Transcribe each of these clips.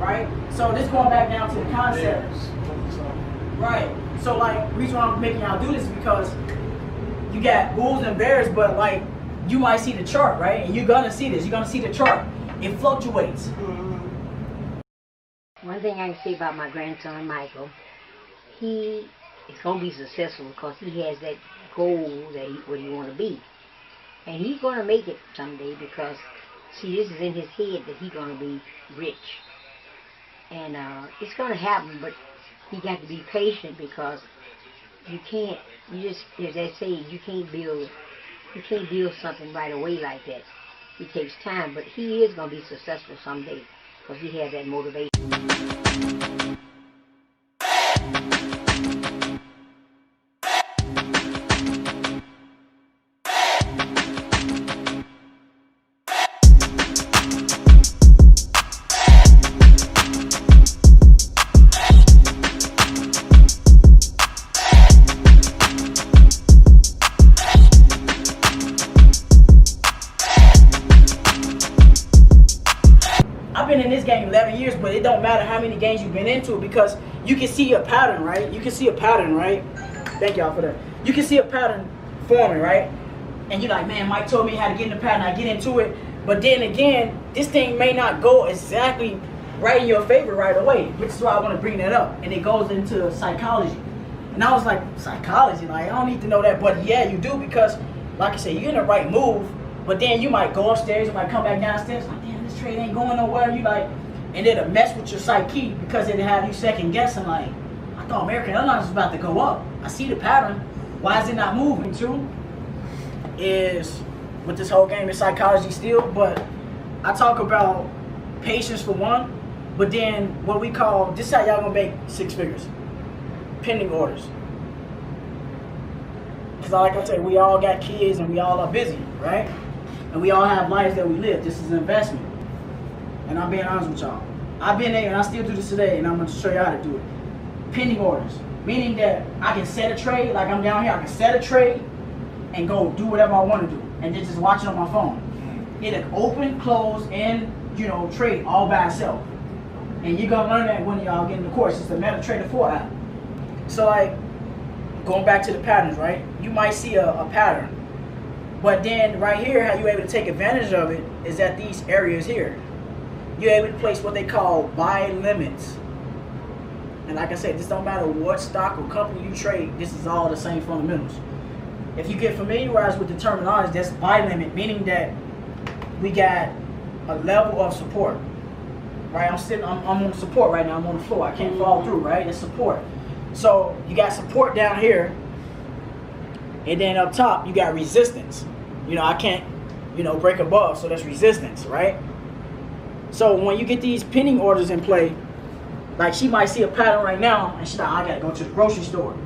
right? So this going back down to the concept, right? So like, the reason why I'm making y'all do this is because you got bulls and bears, but like, you might see the chart, right? And you're gonna see this. You're gonna see the chart. It fluctuates. One thing I can say about my grandson Michael, he is gonna be successful because he has that goal that what he want to be, and he's gonna make it someday because see, this is in his head that he's gonna be rich, and it's gonna happen. But he got to be patient because you can't. You just, as they say, you can't build something right away like that. It takes time, but he is gonna be successful someday because he has that motivation. I've been in this game 11 years, but it don't matter how many games you've been into because you can see a pattern, right? You can see a pattern, right? Thank y'all for that. You can see a pattern forming, right? And you're like, man, Mike told me how to get in the pattern. I get into it. But then again, this thing may not go exactly right in your favor right away, which is why I want to bring that up. And it goes into psychology. And I was like, psychology? Like, I don't need to know that. But yeah, you do because, like I said, you're in the right move. But then you might go upstairs, you might come back downstairs, like, damn, this trade ain't going nowhere. You like, and it'll mess with your psyche because it'll have you second guessing. Like, I thought American Airlines was about to go up. I see the pattern. Why is it not moving? Two is with this whole game is psychology still, but I talk about patience for one. But then what we call, this is how y'all gonna make 6 figures. Pending orders. Because like I said, we all got kids and we all are busy, right? And we all have lives that we live. This is an investment. And I'm being honest with y'all. I've been there and I still do this today, and I'm going to show you how to do it. Pending orders. Meaning that I can set a trade, like I'm down here, I can set a trade and go do whatever I want to do. And then just watch it on my phone. It'll open, close, and, trade all by itself. And you're going to learn that when y'all get in the course. It's the MetaTrader 4 app. So like, going back to the patterns, right? You might see a pattern. But then right here, how you're able to take advantage of it is at these areas here. You're able to place what they call buy limits. And like I said, this don't matter what stock or company you trade, this is all the same fundamentals. If you get familiarized with the terminology, that's buy limit, meaning that we got a level of support. Right? I'm on support right now, I'm on the floor. I can't fall through, right? It's support. So you got support down here, and then up top you got resistance. I can't, break above, so that's resistance, right? So when you get these pending orders in play, like she might see a pattern right now, and she's like, I gotta go to the grocery store.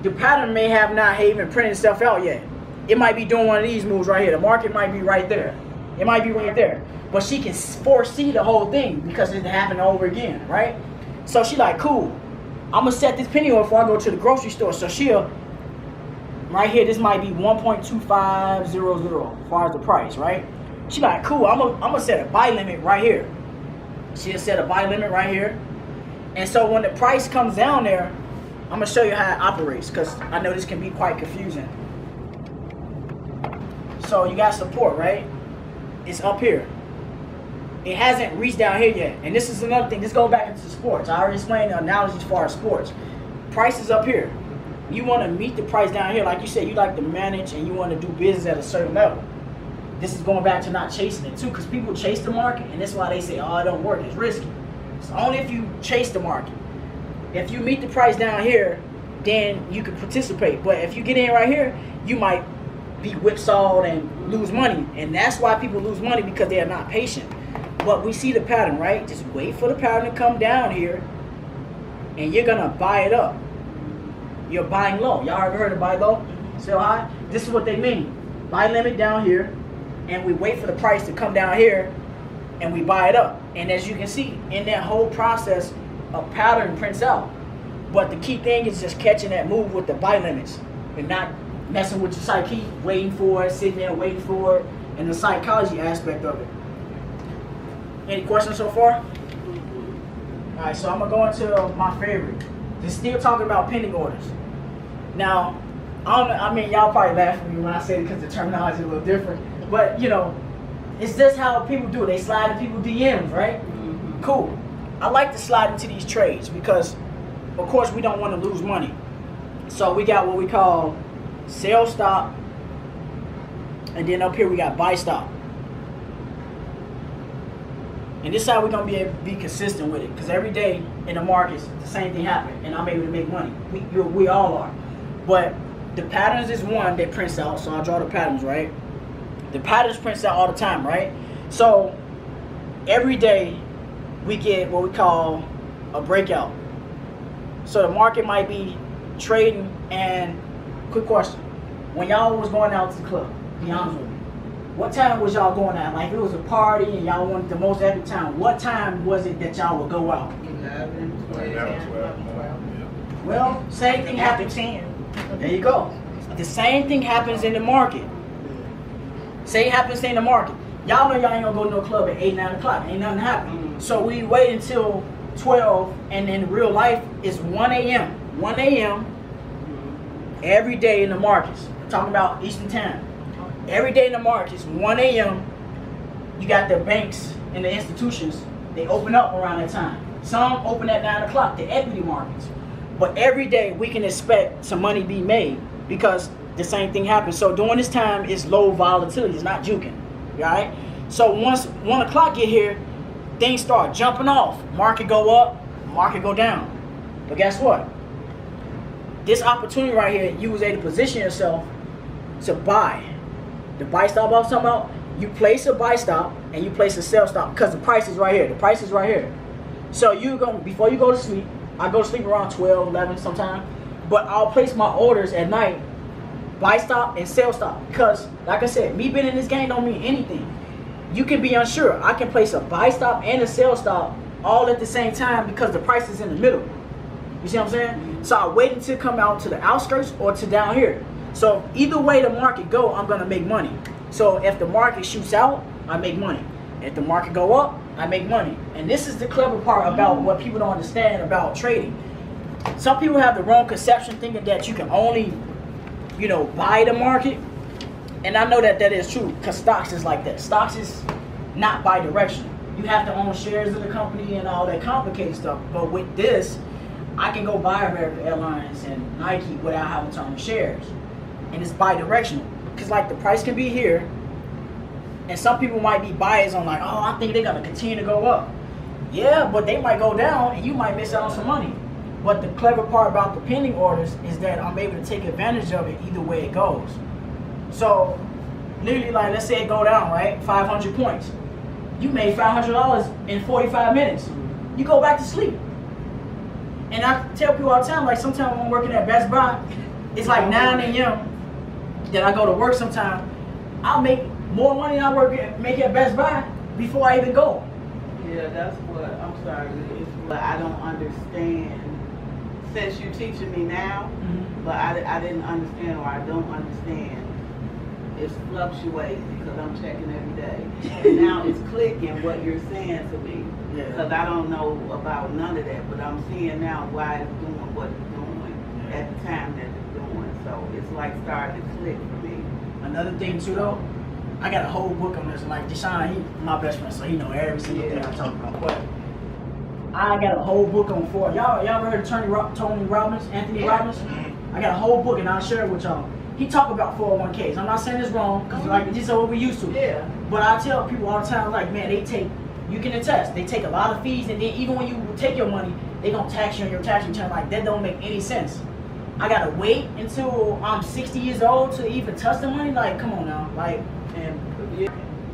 The pattern may have not even printed itself out yet. It might be doing one of these moves right here. The market might be right there. It might be right there. But she can foresee the whole thing because it happened over again, right? So she like, cool. I'm gonna set this penny order before I go to the grocery store. So she'll, right here, this might be 1.2500 as far as the price, right? She like, cool, I'm gonna set a buy limit right here. She'll set a buy limit right here. And so when the price comes down there, I'm gonna show you how it operates because I know this can be quite confusing. So you got support, right? It's up here. It hasn't reached down here yet. And this is another thing. This goes back into sports. I already explained the analogy as far as sports. Price is up here. You want to meet the price down here. Like you said, you like to manage and you want to do business at a certain level. This is going back to not chasing it too, because people chase the market, and that's why they say, oh, it don't work, it's risky. It's only if you chase the market. If you meet the price down here, then you can participate. But if you get in right here, you might be whipsawed and lose money. And that's why people lose money, because they are not patient. But we see the pattern, right? Just wait for the pattern to come down here, and you're gonna buy it up. You're buying low. Y'all ever heard of buy low, sell high? This is what they mean. Buy limit down here, and we wait for the price to come down here, and we buy it up. And as you can see, in that whole process, a pattern prints out. But the key thing is just catching that move with the buy limits and not messing with your psyche, waiting for it, sitting there waiting for it, and the psychology aspect of it. Any questions so far? All right, so I'm gonna go into my favorite. Just still talking about pending orders. Now, I mean, y'all probably laugh at me when I say it because the terminology is a little different. But you know, it's just how people do it. They slide in people's DMs, right? Mm-hmm. Cool. I like to slide into these trades because, of course, we don't want to lose money. So we got what we call sell stop, and then up here we got buy stop. And this is how we're gonna be able to be consistent with it, because every day in the markets the same thing happens, and I'm able to make money. We all are. But the patterns is one that prints out. So I'll draw the patterns, right? The patterns prints out all the time, right? So every day we get what we call a breakout. So the market might be trading, and quick question: when y'all was going out to the club, be honest with me, what time was y'all going out? Like, if it was a party and y'all wanted the most epic time, what time was it that y'all would go out? 11, 12. Well, same thing happens. There you go. The same thing happens in the market. Same happens in the market. Y'all know y'all ain't gonna go to no club at 8, 9 o'clock. Ain't nothing happening. So we wait until 12, and in real life it's 1 a.m. 1 a.m. every day in the markets. I'm talking about Eastern Time. Every day in the markets, 1 a.m. you got the banks and the institutions, they open up around that time. Some open at 9 o'clock, the equity markets. But every day we can expect some money be made because the same thing happens. So during this time, it's low volatility. It's not juking, right? So once 1 o'clock get here, things start jumping off. Market go up, market go down. But guess what? This opportunity right here, you was able to position yourself to buy. The buy stop I was talking about, you place a buy stop and you place a sell stop because the price is right here. The price is right here. So you go, before you go to sleep, I go to sleep around 12, 11 sometime, but I'll place my orders at night, buy stop and sell stop, because like I said, me being in this game don't mean anything. You can be unsure. I can place a buy stop and a sell stop all at the same time because the price is in the middle. You see what I'm saying? So I wait until come out to the outskirts or to down here. So either way the market go, I'm gonna make money. So if the market shoots out, I make money. If the market go up, I make money. And this is the clever part about what people don't understand about trading. Some people have the wrong conception thinking that you can only, buy the market. And I know that that is true because stocks is like that. Stocks is not bi-directional. You have to own shares of the company and all that complicated stuff. But with this, I can go buy American Airlines and Nike without having to own shares. And it's bi-directional. Because like the price can be here, and some people might be biased on like, oh, I think they're gonna continue to go up. Yeah, but they might go down and you might miss out on some money. But the clever part about the pending orders is that I'm able to take advantage of it either way it goes. So literally, like, let's say it go down, right? 500 points. You made $500 in 45 minutes. You go back to sleep. And I tell people all the time, like sometimes when I'm working at Best Buy, it's like 9 a.m. that I go to work sometime. I'll make more money than I make at Best Buy before I even go. Yeah, that's what, I'm sorry, it's what I don't understand. Since you're teaching me now, but I didn't understand, or I don't understand. It's fluctuating because I'm checking every day. And now it's clicking what you're saying to me. Because I don't know about none of that, but I'm seeing now why it's doing what it's doing at the time that it's doing. So it's like starting to click for me. Another thing too though, I got a whole book on this. Like Deshaun, he my best friend, so he know every single thing I talk about. But I got a whole book on Ford. Y'all ever heard of Tony Robbins, Anthony Robbins? I got a whole book and I'll share it with y'all. He talk about 401ks. I'm not saying this wrong, because like this is what we used to. Yeah. But I tell people all the time, like, man, you can attest, they take a lot of fees, and then even when you take your money, they gonna tax you on your tax return. Like, that don't make any sense. I gotta wait until I'm 60 years old to even touch the money. Like, come on now. Like, and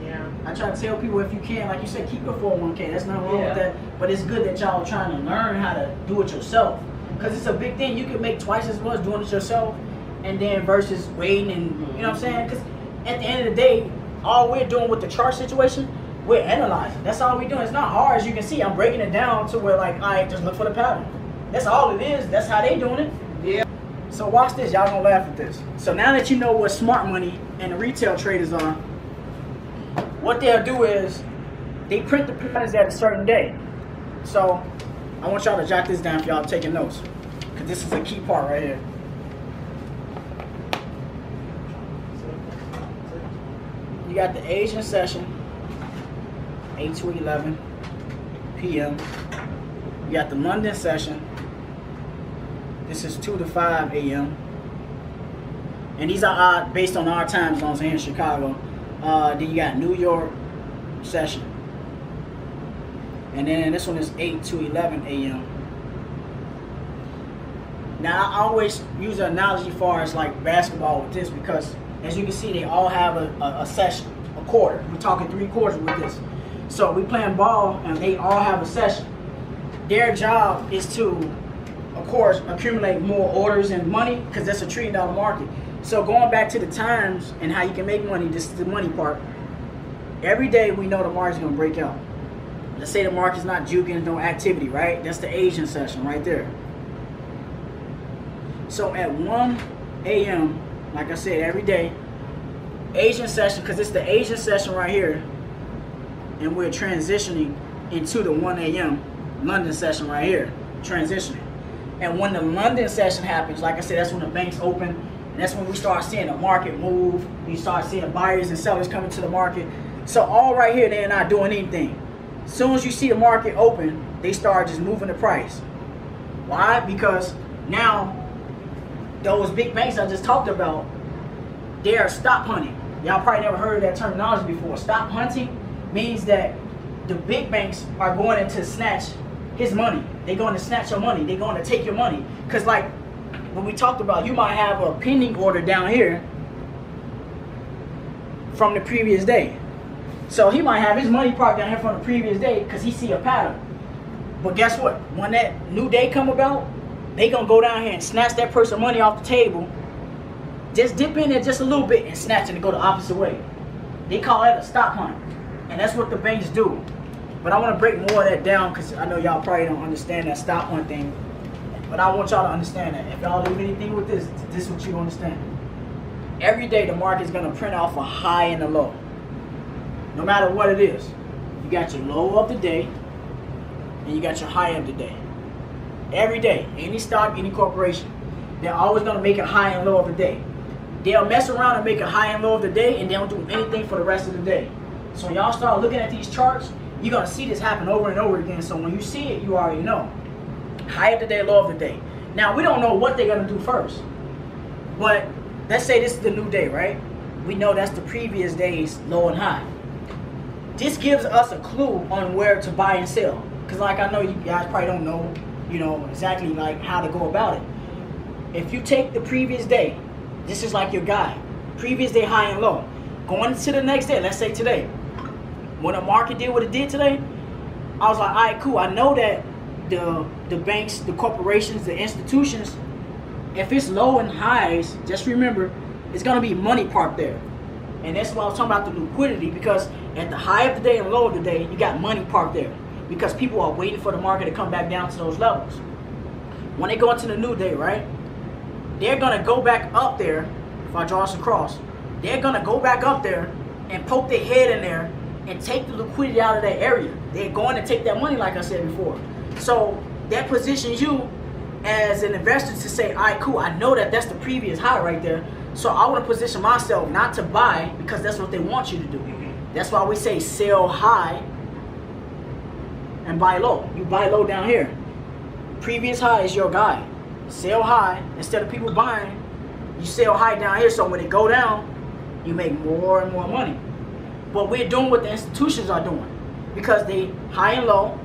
yeah, I try to tell people, if you can, like you said, keep your 401k. That's not wrong with that. But it's good that y'all trying to learn how to do it yourself, because it's a big thing. You can make twice as much doing it yourself, and then versus waiting, and you know what I'm saying? Because at the end of the day, all we're doing with the chart situation, we're analyzing. That's all we're doing. It's not hard, as you can see. I'm breaking it down to where, like, all right, just look for the pattern. That's all it is. That's how they doing it. Yeah. So watch this. Y'all gonna laugh at this. So now that you know what smart money and the retail traders are, what they'll do is they print the patterns at a certain day. So I want y'all to jot this down if y'all taking notes, because this is a key part right here. You got the Asian session, 8 to 11 p.m. You got the London session. This is 2 to 5 a.m. And these are based on our time zones here in Chicago. Then you got New York session. And then this one is 8 to 11 a.m. Now, I always use an analogy far as like basketball with this, because as you can see, they all have a session, a quarter. We're talking 3 quarters with this. So we playing ball and they all have a session. Their job is to, of course, accumulate more orders and money, because that's $1 trillion market. So going back to the times and how you can make money, this is the money part. Every day we know the market's gonna break out. Let's say the market's not juking, no activity, right? That's the Asian session right there. So at 1 a.m., like I said, every day, Asian session, because it's the Asian session right here, and we're transitioning into the 1 a.m. London session right here, transitioning. And when the London session happens, like I said, that's when the banks open, and that's when we start seeing the market move. We start seeing buyers and sellers coming to the market. So all right here, they're not doing anything. As soon as you see the market open, they start just moving the price. Why? Because now those big banks I just talked about, they are stop hunting. Y'all probably never heard of that terminology before. Stop hunting means that the big banks are going in to snatch his money. They're going to snatch your money. They're going to take your money. Because like when we talked about, you might have a pending order down here from the previous day. So he might have his money parked down here from the previous day because he see a pattern. But guess what? When that new day come about, they gonna go down here and snatch that person money off the table, just dip in there just a little bit and snatch it and go the opposite way. They call that a stop hunt. And that's what the banks do. But I want to break more of that down because I know y'all probably don't understand that stop hunt thing. But I want y'all to understand that. If y'all leave anything with this, this is what you understand. Every day the market's gonna print off a high and a low. No matter what it is. You got your low of the day and you got your high of the day. Every day, any stock, any corporation, they're always gonna make a high and low of the day. They'll mess around and make a high and low of the day and they don't do anything for the rest of the day. So when y'all start looking at these charts, you're gonna see this happen over and over again. So when you see it, you already know. High of the day, low of the day. Now we don't know what they're gonna do first. But let's say this is the new day, right? We know that's the previous day's low and high. This gives us a clue on where to buy and sell. Because like I know you guys probably don't know, exactly like how to go about it. If you take the previous day, this is like your guide. Previous day high and low. Going into the next day, let's say today. When the market did what it did today, I was like, all right, cool. I know that the banks, the corporations, the institutions, if it's low and highs, just remember, it's going to be money parked there. And that's why I was talking about the liquidity, because at the high of the day and low of the day, you got money parked there. Because people are waiting for the market to come back down to those levels. When they go into the new day, right, they're going to go back up there. If I draw this across, they're going to go back up there and poke their head in there and take the liquidity out of that area. They're going to take that money, like I said before. So that positions you as an investor to say, all right, cool, I know that that's the previous high right there. So I want to position myself not to buy, because that's what they want you to do. That's why we say sell high and buy low. You buy low down here. Previous high is your guide. Sell high. Instead of people buying, you sell high down here. So when it go down, you make more and more money. But we're doing what the institutions are doing, because they high and low,